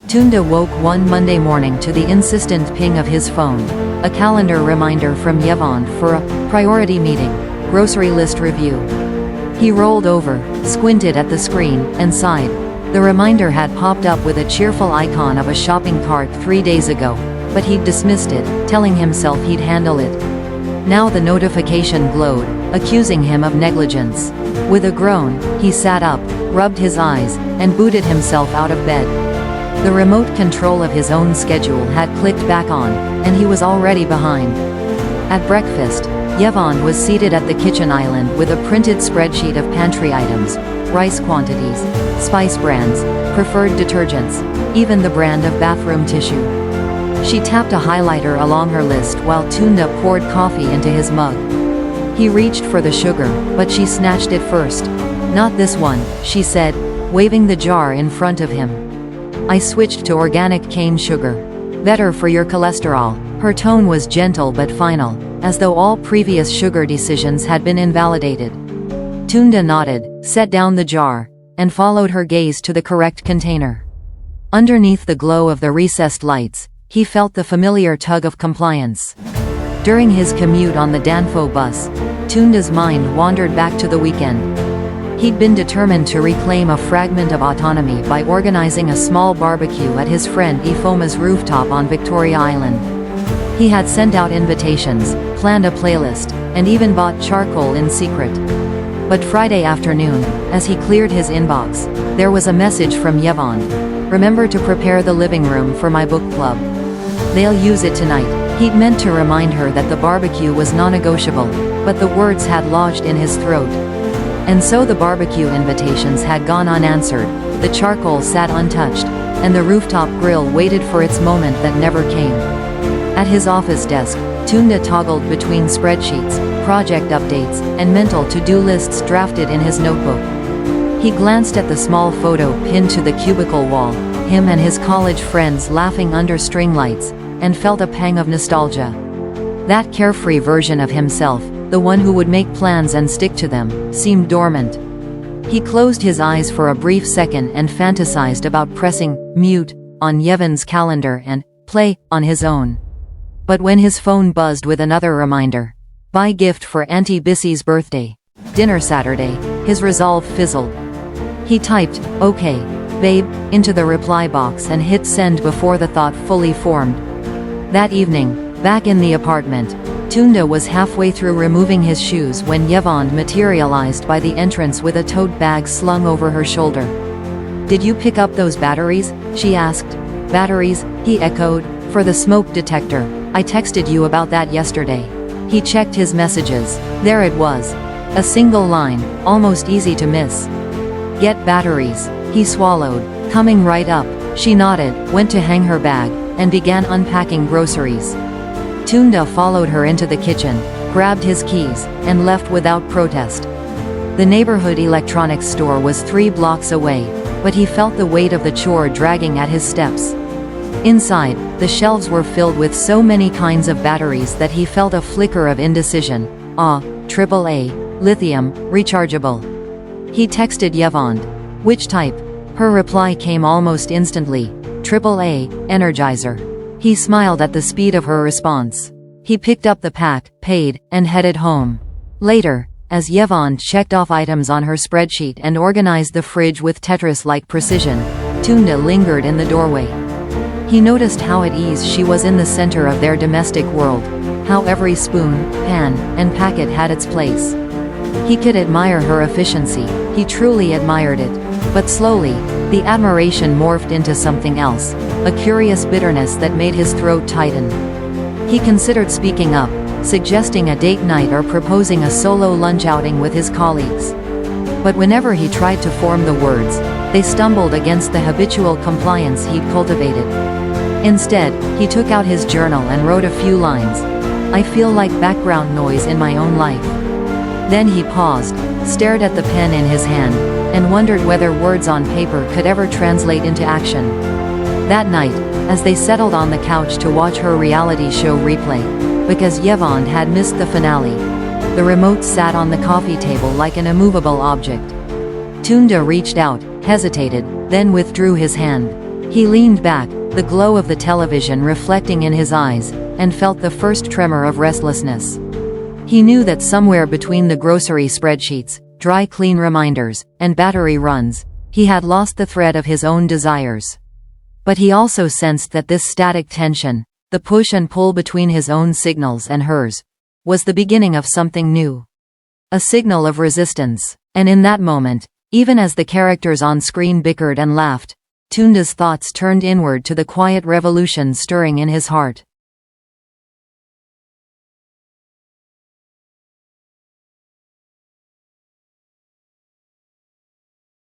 Tunda woke one Monday morning to the insistent ping of his phone, a calendar reminder from Yevon for a priority meeting, grocery list review. He rolled over, squinted at the screen, and sighed. The reminder had popped up with a cheerful icon of a shopping cart 3 days ago, but he'd dismissed it, telling himself he'd handle it. Now the notification glowed, accusing him of negligence. With a groan, he sat up, rubbed his eyes, and booted himself out of bed. The remote control of his own schedule had clicked back on, and he was already behind. At breakfast, Yevon was seated at the kitchen island with a printed spreadsheet of pantry items, rice quantities, spice brands, preferred detergents, even the brand of bathroom tissue. She tapped a highlighter along her list while Tunda poured coffee into his mug. He reached for the sugar, but she snatched it first. "Not this one," she said, waving the jar in front of him. "I switched to organic cane sugar. Better for your cholesterol." Her tone was gentle but final, as though all previous sugar decisions had been invalidated. Tunda nodded, set down the jar, and followed her gaze to the correct container. Underneath the glow of the recessed lights, he felt the familiar tug of compliance. During his commute on the Danfo bus, Tunda's mind wandered back to the weekend. He'd been determined to reclaim a fragment of autonomy by organizing a small barbecue at his friend Ifoma's rooftop on Victoria Island. He had sent out invitations, planned a playlist, and even bought charcoal in secret. But Friday afternoon, as he cleared his inbox, there was a message from Yevon. "Remember to prepare the living room for my book club. They'll use it tonight." He'd meant to remind her that the barbecue was non-negotiable, but the words had lodged in his throat. And so the barbecue invitations had gone unanswered, the charcoal sat untouched, and the rooftop grill waited for its moment that never came. At his office desk, Tunda toggled between spreadsheets, project updates, and mental to-do lists drafted in his notebook. He glanced at the small photo pinned to the cubicle wall, him and his college friends laughing under string lights, and felt a pang of nostalgia. That carefree version of himself, the one who would make plans and stick to them, seemed dormant. He closed his eyes for a brief second and fantasized about pressing mute on Yevon's calendar and play on his own. But when his phone buzzed with another reminder, buy gift for Auntie Bissie's birthday, dinner Saturday, his resolve fizzled. He typed, "Okay, babe," into the reply box and hit send before the thought fully formed. That evening, back in the apartment, Tunda was halfway through removing his shoes when Yevon materialized by the entrance with a tote bag slung over her shoulder. "Did you pick up those batteries?" she asked. "Batteries?" he echoed. "For the smoke detector. I texted you about that yesterday." He checked his messages. There it was. A single line, almost easy to miss. "Get batteries." He swallowed. "Coming right up." She nodded, went to hang her bag, and began unpacking groceries. Tunda followed her into the kitchen, grabbed his keys, and left without protest. The neighborhood electronics store was 3 blocks away, but he felt the weight of the chore dragging at his steps. Inside, the shelves were filled with so many kinds of batteries that he felt a flicker of indecision. AAA, lithium, rechargeable. He texted Yevon. "Which type?" Her reply came almost instantly. "AAA, Energizer." He smiled at the speed of her response. He picked up the pack, paid, and headed home. Later, as Yevon checked off items on her spreadsheet and organized the fridge with Tetris-like precision, Tunda lingered in the doorway. He noticed how at ease she was in the center of their domestic world, how every spoon, pan, and packet had its place. He could admire her efficiency, he truly admired it. But slowly, the admiration morphed into something else, a curious bitterness that made his throat tighten. He considered speaking up, suggesting a date night or proposing a solo lunch outing with his colleagues. But whenever he tried to form the words, they stumbled against the habitual compliance he'd cultivated. Instead, he took out his journal and wrote a few lines. "I feel like background noise in my own life." Then he paused, stared at the pen in his hand, and wondered whether words on paper could ever translate into action. That night, as they settled on the couch to watch her reality show replay, because Yevon had missed the finale, the remote sat on the coffee table like an immovable object. Tunda reached out, hesitated, then withdrew his hand. He leaned back, the glow of the television reflecting in his eyes, and felt the first tremor of restlessness. He knew that somewhere between the grocery spreadsheets, dry clean reminders, and battery runs, he had lost the thread of his own desires. But he also sensed that this static tension, the push and pull between his own signals and hers, was the beginning of something new. A signal of resistance. And in that moment, even as the characters on screen bickered and laughed, Tunda's thoughts turned inward to the quiet revolution stirring in his heart.